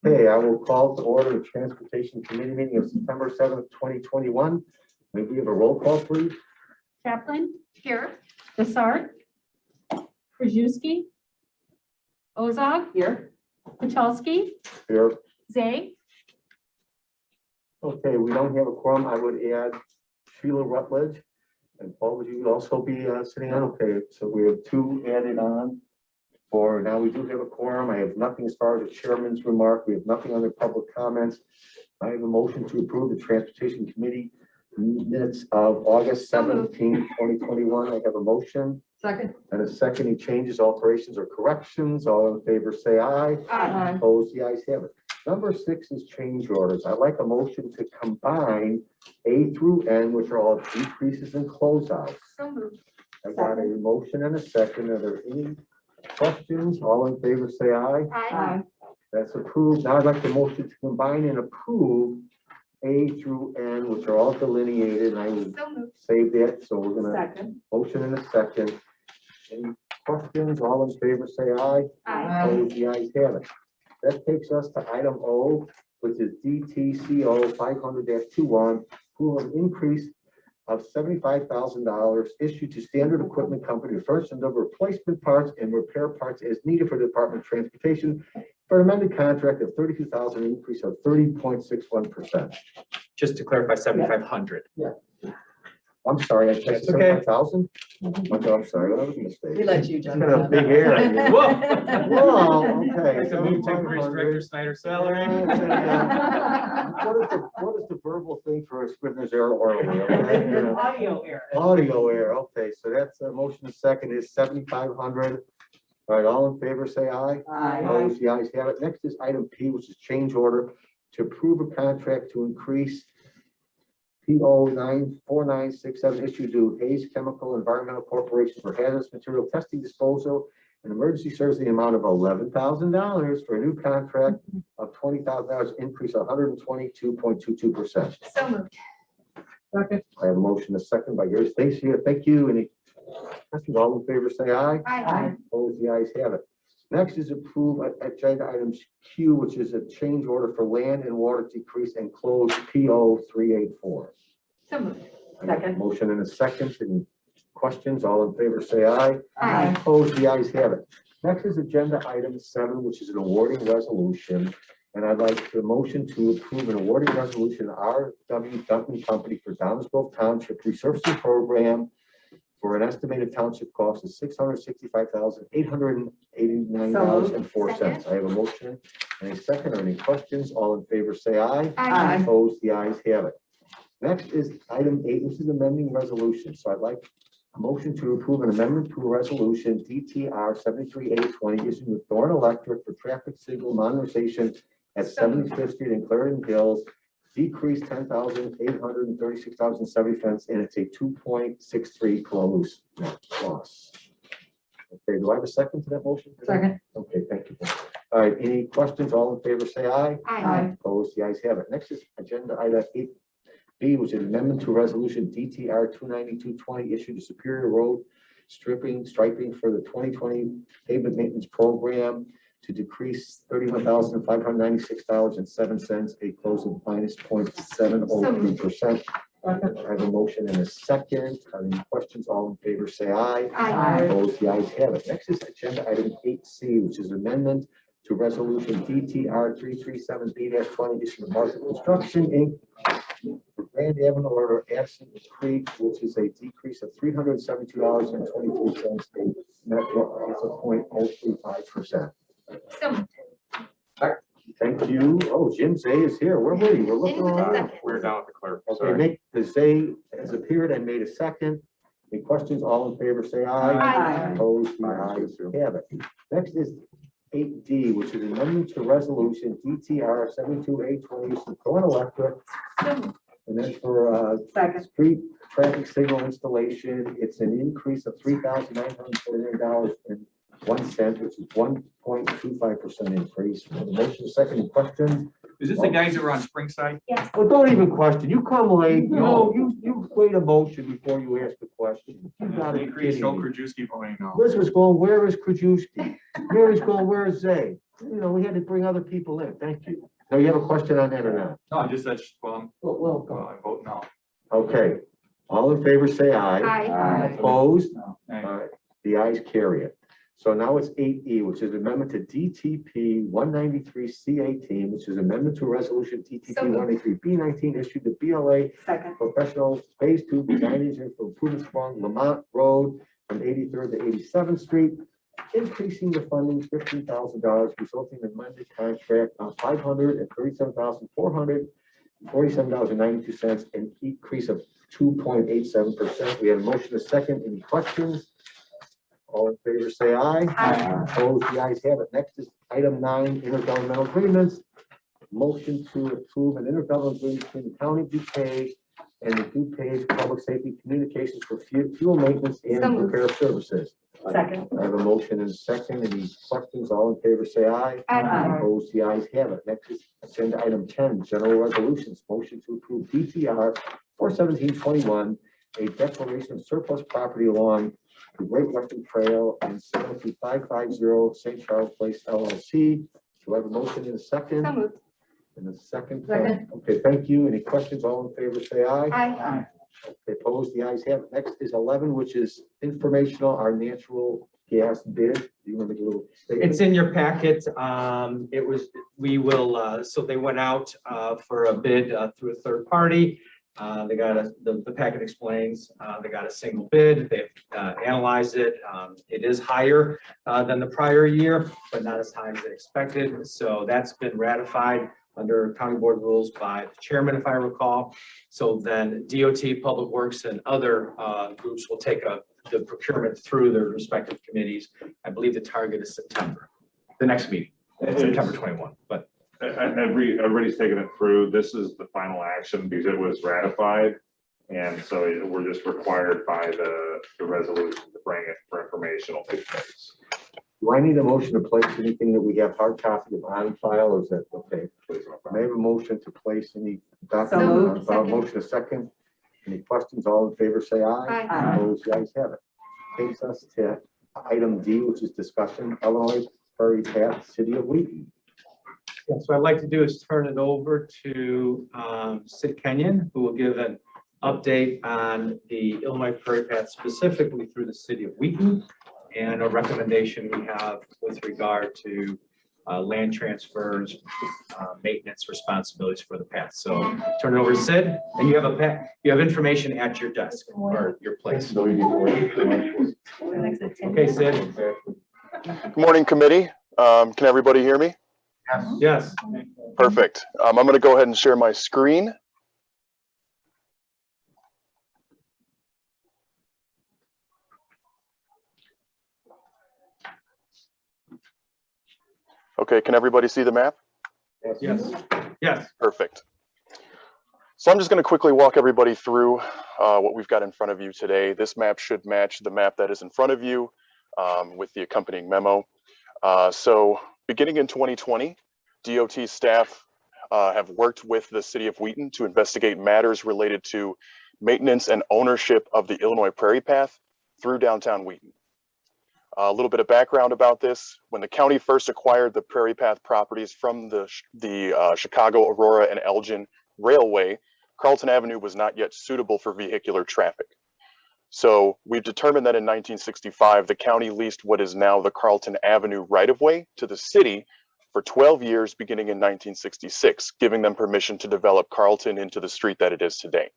Okay, I will call to order the Transportation Committee meeting of September 7th, 2021. May we have a roll call, please? Kaplan. Here. Desart. Krajewski. Ozog. Here. Pachalski. Here. Zay. Okay, we don't have a quorum. I would add Sheila Rutledge. And Paul, would you also be sitting on? Okay, so we have two added on. For now, we do have a quorum. I have nothing as far as the chairman's remark. We have nothing under public comments. I have a motion to approve the Transportation Committee minutes of August 17th, 2021. I have a motion. Second. And a second. Any changes, alterations, or corrections? All in favor, say aye. Aye. Opposed, the ayes have it. Number 6 is change orders. I'd like a motion to combine A through N, which are all decreases and closeouts. So moved. I got a motion and a second. Are there any questions? All in favor, say aye. Aye. That's approved. Now I'd like the motion to combine and approve A through N, which are all delineated, and I will So moved. save that. So we're gonna Second. motion and a second. Any questions? All in favor, say aye. Aye. Opposed, the ayes have it. That takes us to item O, which is DTCO 500-21, approval of increase of $75,000 issued to Standard Equipment Company to furnish and deliver replacement parts and repair parts as needed for the Department of Transportation for an amended contract of $32,000, increase of 30.61%. Just to clarify, 7,500. I'm sorry, I said That's okay. 75,000? Okay, I'm sorry, that was a mistake. We let you It's jump. got a big air. in it. Whoa. Whoa, okay. Like the new temporary director Snyder's salary. What is the verbal thing for a Scrivener's error orally? Okay? Audio error. Audio error, okay, so that's a motion. The second is 7,500. All right, all in favor, say aye. Aye. Opposed, the ayes have it. Next is item P, which is change order to approve a contract to increase PO 94967 issued to Hayes Chemical Environmental Corporation for hazardous material testing, disposal, and emergency service in the amount of $11,000 for a new contract of $20,000, increase 122.22%. So moved. Second. I have a motion, a second by Gary Stacy. Thank you. Any questions? All in favor, say aye. Aye. Opposed, the ayes have it. Next is approve agenda items Q, which is a change order for land and water decrease and close PO 384. So moved. I have a Second. motion and a second. Any questions? All in favor, say aye. Aye. Opposed, the ayes have it. Next is agenda item 7, which is an awarding resolution. And I'd like the motion to approve an awarding resolution, R.W. Duncan Company for Downers Grove Township Resurfacing Program for an estimated township cost of $665,889.04. I have a motion and a second. Are any questions? All in favor, say aye. Aye. Opposed, the ayes have it. Next is item 8, which is amending resolution. So I'd like a motion to approve an amendment to a resolution DTR 73A20 issued with Thorn Electric for traffic signal modernization at 75th Street in Clarendon Hills, decrease $10,836.70, and it's a 2.63 close net loss. Okay, do I have a second to that motion? Second. Okay, thank you. All right, any questions? All in favor, say aye. Aye. Opposed, the ayes have it. Next is agenda item 8B, which is an amendment to resolution DTR 29220 issued to Superior Road striping for the 2020 pavement maintenance program to decrease $31,596.07, a close of minus 0.703%. I have a motion and a second. Any questions? All in favor, say aye. Aye. Opposed, the ayes have it. Next is agenda item 8C, which is amendment to resolution DTR 337B-20 issued to Market Construction Inc. for Grand Avenue Order Absent Creek, which is a decrease of $372.23. Net is a 0.035%. So moved. Thank you. Oh, Jim Zay is here. Where were you? We're looking around. We're down at the clerk. Okay, Sorry. the Zay has appeared and made a second. Any questions? All in favor, say aye. Aye. Opposed, the ayes have it. Next is 8D, which is amendment to resolution DTR 72A20 used to Thorn Electric. So moved. And then for Second. street traffic signal installation, it's an increase of $3,949.01, which is 1.25% increase. The motion is second. Any questions? Is this the guys that were on Springside? Yes. Well, don't even question. You come late. You wait a motion before you ask the question. You gotta be Increase, kidding Joe me. Krajewski, oh, I know. Liz was going, where is Krajewski? Mary's going, where is Zay? we had to bring other people in. Thank you. Now, you have a question on that or not? No, I just said, We'll go. I vote no. Okay, all in favor, say aye. Aye. Opposed? Aye. All right, the ayes carry it. So now it's 8E, which is amendment to DTP 193C18, which is amendment to resolution DTP So moved. 193B19 issued to BLA Second. Professional Phase 2 Design Engineering for improvements along Lamont Road from 83rd to 87th Street, increasing the funding $15,000, resulting in amended contract of $537,447.92, an increase of 2.87%. We had a motion a second. Any questions? All in favor, say aye. Aye. Opposed, the ayes have it. Next is item 9, intergovernmental agreements. Motion to approve an intergovernmental agreement between the county of DuPage and the DuPage Public Safety Communications for fuel maintenance and So moved. repair services. Second. I have a motion and a second. Any questions? All in favor, say aye. Aye. Opposed, the ayes have it. Next is agenda item 10, general resolutions. Motion to approve DTR 41721, a declaration of surplus property along the Great Western Trail and 70550 St. Charles Place LLC. Do I have a motion in a second? So moved. In a second. Second. Okay, thank you. Any questions? All in favor, say aye. Aye. Okay, opposed, the ayes have it. Next is 11, which is informational, our natural gas bid. Do you want to make a little statement? It's in your packet. So they went out for a bid through a third party. They got the packet explains, they got a single bid. They've analyzed it. It is higher than the prior year, but not as high as they expected. So that's been ratified under county board rules by the chairman, if I recall. So then DOT, Public Works, and other groups will take the procurement through their respective committees. I believe the target is September, the next meeting, September 21, but. Everybody's taken it through. This is the final action because it was ratified. And so we're just required by the resolution to bring it for informational take place. Do I need a motion to place anything that we have hard copy of on file, or is that okay? May I have a motion to place any So document? moved. Motion a second. Any questions? All in favor, say aye. Aye. Opposed, the ayes have it. Takes us to item D, which is discussion, Illinois Prairie Path, City of Wheaton. Yeah, so I'd like to do is turn it over to Sid Kenyon, who will give an update on the Illinois Prairie Path specifically through the city of Wheaton and a recommendation we have with regard to land transfers, maintenance responsibilities for the path. So turn it over to Sid, and you have information at your desk or your place. Okay, Sid. Good morning, committee. Can everybody hear me? Yes. Perfect. I'm going to go ahead and share my screen. Okay, can everybody see the map? Yes. Yes. Perfect. So I'm just going to quickly walk everybody through what we've got in front of you today. This map should match the map that is in front of you with the accompanying memo. So beginning in 2020, DOT staff have worked with the city of Wheaton to investigate matters related to maintenance and ownership of the Illinois Prairie Path through downtown Wheaton. A little bit of background about this. When the county first acquired the Prairie Path properties from the Chicago, Aurora, and Elgin Railway, Carlton Avenue was not yet suitable for vehicular traffic. So we've determined that in 1965, the county leased what is now the Carlton Avenue right-of-way to the city for 12 years beginning in 1966, giving them permission to develop Carlton into the street that it is today.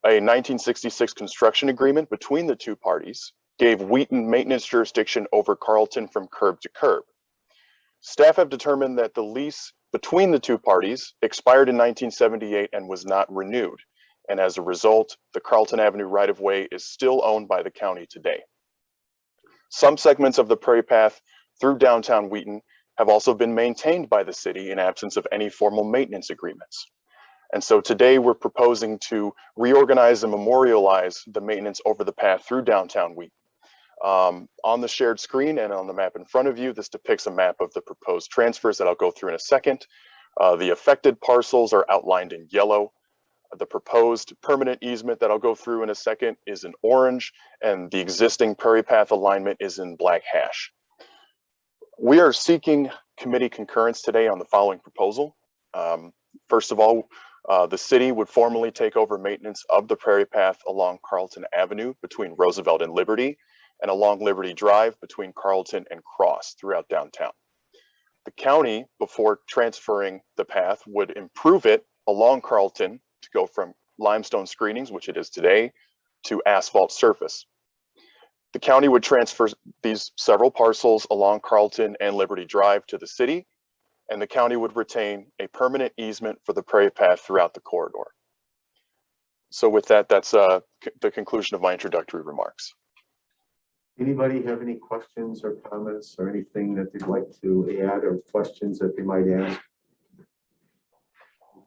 A 1966 construction agreement between the two parties gave Wheaton maintenance jurisdiction over Carlton from curb to curb. Staff have determined that the lease between the two parties expired in 1978 and was not renewed. And as a result, the Carlton Avenue right-of-way is still owned by the county today. Some segments of the Prairie Path through downtown Wheaton have also been maintained by the city in absence of any formal maintenance agreements. And so today we're proposing to reorganize and memorialize the maintenance over the path through downtown Wheaton. On the shared screen and on the map in front of you, this depicts a map of the proposed transfers that I'll go through in a second. The affected parcels are outlined in yellow. The proposed permanent easement that I'll go through in a second is in orange, and the existing Prairie Path alignment is in black hash. We are seeking committee concurrence today on the following proposal. First of all, the city would formally take over maintenance of the Prairie Path along Carlton Avenue between Roosevelt and Liberty, and along Liberty Drive between Carlton and Cross throughout downtown. The county, before transferring the path, would improve it along Carlton to go from limestone screenings, which it is today, to asphalt surface. The county would transfer these several parcels along Carlton and Liberty Drive to the city, and the county would retain a permanent easement for the Prairie Path throughout the corridor. So with that, that's the conclusion of my introductory remarks. Anybody have any questions or comments or anything that they'd like to add or questions that they might ask?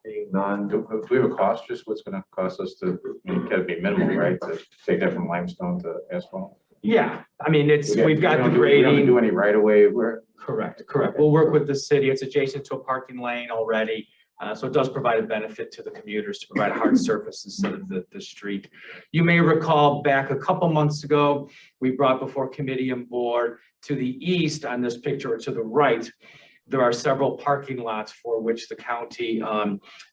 Being none, Do we have a cost, just what's gonna cost us to, I mean, it gotta be minimal, right, to take that from limestone to asphalt? Yeah, I mean, we've got the We don't grading. do any right away, where, Correct. We'll work with the city. It's adjacent to a parking lane already. So it does provide a benefit to the commuters to provide a hard surface instead of the street. You may recall back a couple months ago, we brought before committee and board to the east on this picture, or to the right, there are several parking lots for which the county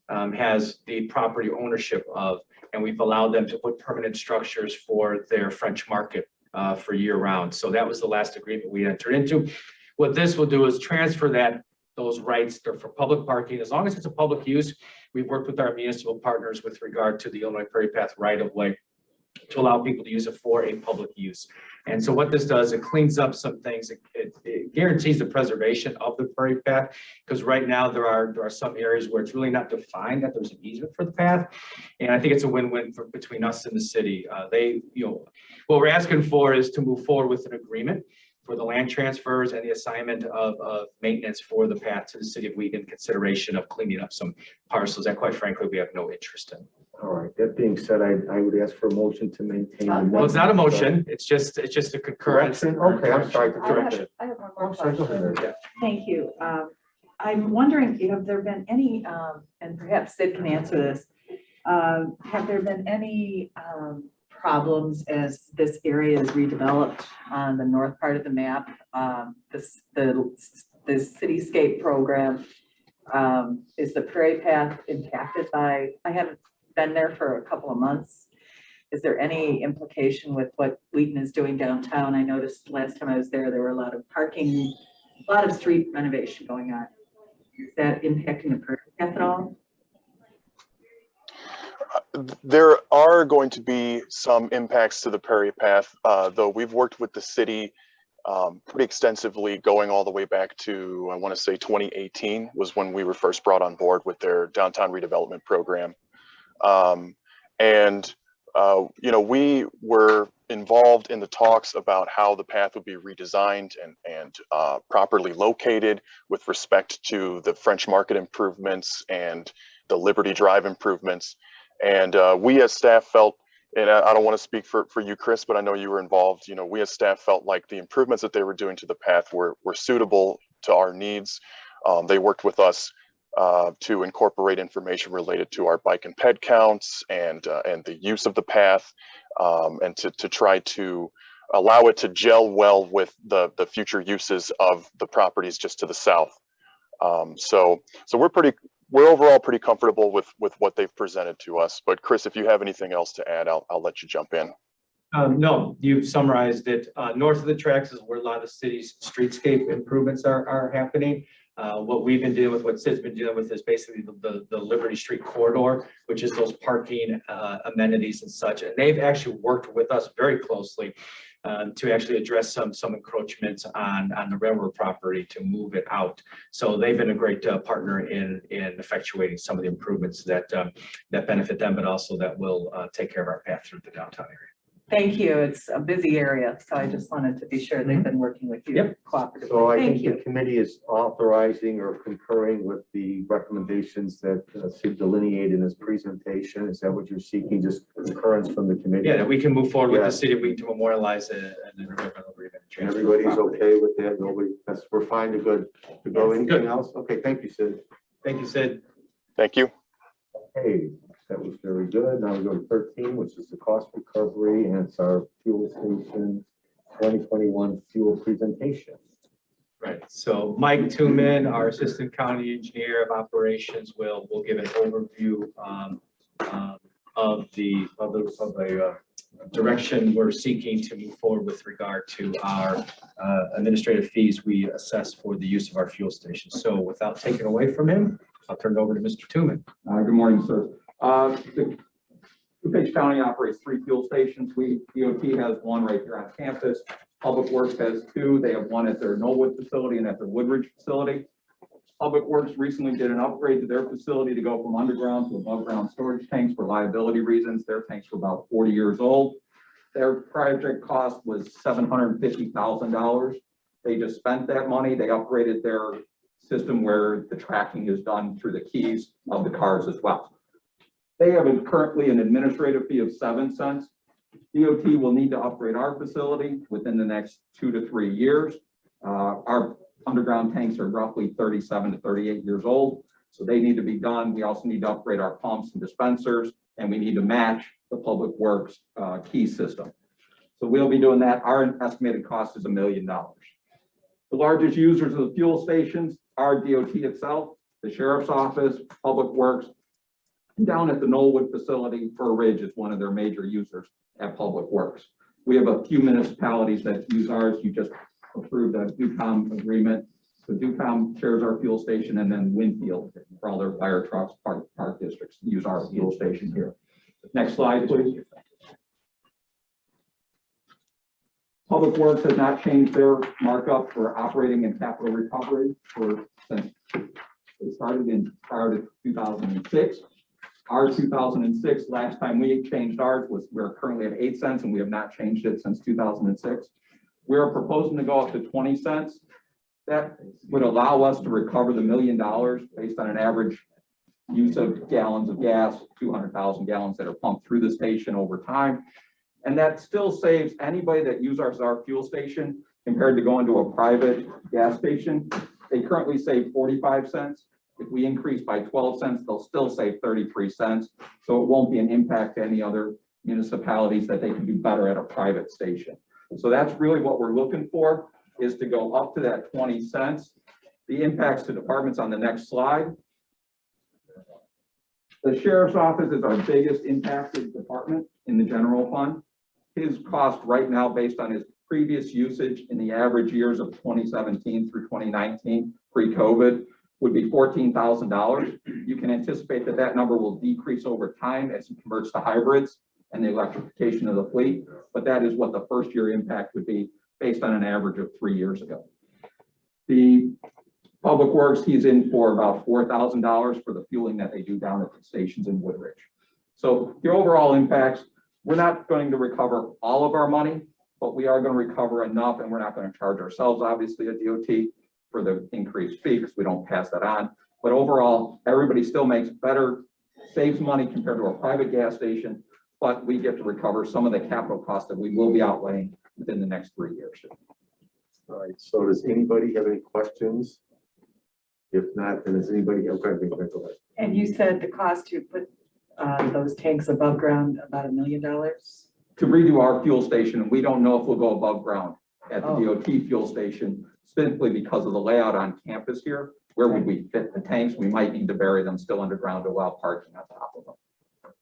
has the property ownership of, and we've allowed them to put permanent structures for their French market for year round. So that was the last agreement we entered into. What this will do is transfer those rights for public parking, as long as it's a public use. We've worked with our municipal partners with regard to the Illinois Prairie Path right of way to allow people to use it for a public use. And so what this does, it cleans up some things. It guarantees the preservation of the Prairie Path, because right now there are some areas where it's really not defined that there's an easement for the path. And I think it's a win-win between us and the city. What we're asking for is to move forward with an agreement for the land transfers and the assignment of maintenance for the path to the city of Wheaton in consideration of cleaning up some parcels that quite frankly we have no interest in. all right, that being said, I would ask for a motion to maintain. the Well, it's not a maintenance, motion, it's just a concurrence. Correction? Okay, I'm sorry. I have one more I'm sorry, go question. ahead. Thank you. I'm wondering, have there been any, and perhaps Sid can answer this, have there been any problems as this area is redeveloped on the north part of the map? The cityscape program, is the Prairie Path impacted by, I haven't been there for a couple of months. Is there any implication with what Wheaton is doing downtown? I noticed last time I was there, there were a lot of parking, a lot of street renovation going on. Is that impacting the Prairie Path at all? There are going to be some impacts to the Prairie Path, though we've worked with the city pretty extensively, going all the way back to, I want to say 2018 was when we were first brought on board with their downtown redevelopment program. We were involved in the talks about how the path would be redesigned and properly located with respect to the French Market improvements and the Liberty Drive improvements. And we as staff felt, and I don't want to speak for you, Chris, but I know you were involved, we as staff felt like the improvements that they were doing to the path were suitable to our needs. They worked with us to incorporate information related to our bike and ped counts and the use of the path, and to try to allow it to gel well with the future uses of the properties just to the south. So we're overall pretty comfortable with what they've presented to us. But Chris, if you have anything else to add, I'll let you jump in. No, you've summarized it. North of the tracks is where a lot of the city's streetscape improvements are happening. What we've been dealing with, what Sid's been dealing with, is basically the Liberty Street corridor, which is those parking amenities and such. And they've actually worked with us very closely to actually address some encroachments on the railroad property to move it out. So they've been a great partner in effectuating some of the improvements that benefit them, but also that will take care of our path through the downtown area. Thank you. It's a busy area, so I just wanted to be sure they've been working with you Yep. cooperatively. So I Thank think you. the committee is authorizing or concurring with the recommendations that Sid delineated in his presentation. Is that what you're seeking, just concurrence from the committee? Yeah, that we can move forward with Yeah. the city of Wheaton to memorialize an intergovernmental agreement. And everybody's okay with that? Nobody, we're fine to go. Yes. Anything else? Okay, thank you, Sid. Thank you, Sid. Thank you. Okay, that was very good. Now we go to 13, which is the cost recovery, and it's our fuel station 2021 fuel presentation. Right, so Mike Tooman, our Assistant County Engineer of Operations, will give an overview of the direction we're seeking to move forward with regard to our administrative fees we assess for the use of our fuel stations. So without taking away from him, I'll turn it over to Mr. Tooman. Good morning, sir. DuPage County operates 3 fuel stations. DOT has one right here on campus. Public Works has 2. They have one at their Knollwood facility and at their Woodridge facility. Public Works recently did an upgrade to their facility to go from underground to above ground storage tanks for liability reasons. Their tanks were about 40 years old. Their project cost was $750,000. They just spent that money. They upgraded their system where the tracking is done through the keys of the cars as well. They have currently an administrative fee of 7 cents. DOT will need to upgrade our facility within the next 2 to 3 years. Our underground tanks are roughly 37 to 38 years old, so they need to be done. We also need to upgrade our pumps and dispensers, and we need to match the Public Works key system. So we'll be doing that. Our estimated cost is $1 million. The largest users of the fuel stations are DOT itself, the Sheriff's Office, Public Works, and down at the Knollwood facility, Fur Ridge is one of their major users at Public Works. We have a few municipalities that use ours. You just approved a DuPage agreement. So DuPage shares our fuel station, and then Winfield, for all their fire trucks, park districts, use our fuel station here. Next slide, please. Public Works has not changed their markup for operating and capital recovery since they started prior to 2006. Our 2006, last time we changed ours we're currently at 8 cents, and we have not changed it since 2006. We're proposing to go up to 20 cents. That would allow us to recover the $1 million based on an average use of gallons of gas, 200,000 gallons that are pumped through the station over time. And that still saves anybody that uses our fuel station compared to going to a private gas station. They currently save 45 cents. If we increase by 12 cents, they'll still save 33 cents. So it won't be an impact to any other municipalities that they can do better at a private station. So that's really what we're looking for, is to go up to that 20 cents. The impacts to departments on the next slide. The Sheriff's Office is our biggest impacted department in the general fund. His cost right now, based on his previous usage in the average years of 2017 through 2019, pre-COVID, would be $14,000. You can anticipate that that number will decrease over time as he converts to hybrids and the electrification of the fleet, but that is what the first year impact would be based on an average of 3 years ago. The Public Works, he's in for about $4,000 for the fueling that they do down at the stations in Woodridge. So the overall impacts, we're not going to recover all of our money, but we are going to recover enough, and we're not going to charge ourselves, obviously, at DOT for the increased fee because we don't pass that on. But overall, everybody still makes better, saves money compared to a private gas station, but we get to recover some of the capital costs that we will be outlaying within the next 3 years. All right, so does anybody have any questions? If not, then does anybody have anything? Go ahead. And you said the cost to put those tanks above ground, about $1 million? To redo our fuel station, and we don't know if we'll go above ground at the DOT fuel station, simply because of the layout on campus here. Where would we fit the tanks? We might need to bury them still underground to allow parking on top of them.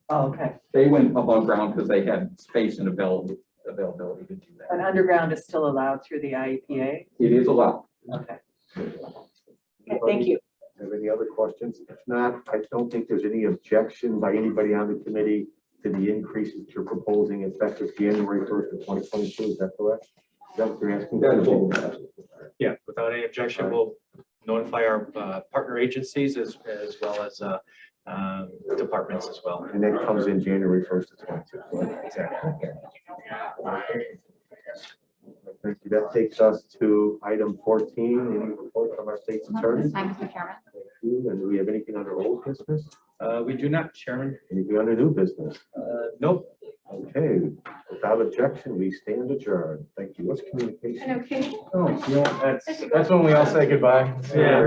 Oh, okay. They went above ground because they had space and availability to do that. And underground is still allowed through the IEPA? It is allowed. Okay. Okay, thank you. Have any other questions? If not, I don't think there's any objection by anybody on the committee to the increases you're proposing effective January 1st of 2022. Is that correct? Is that what you're asking? Yeah, without any objection, we'll notify our partner agencies as well as departments as well. And that comes in January 1st of 2022. Exactly. Thank you. That takes us to item 14, any report from our state's attorney? Hi, Mr. Chairman. Thank you. And do we have anything under old business? We do not, Chairman. Anything under new business? Nope. Okay, without objection, we stand adjourned. Thank you. What's communication? Okay. Oh, you know, that's when we all say goodbye. Yeah.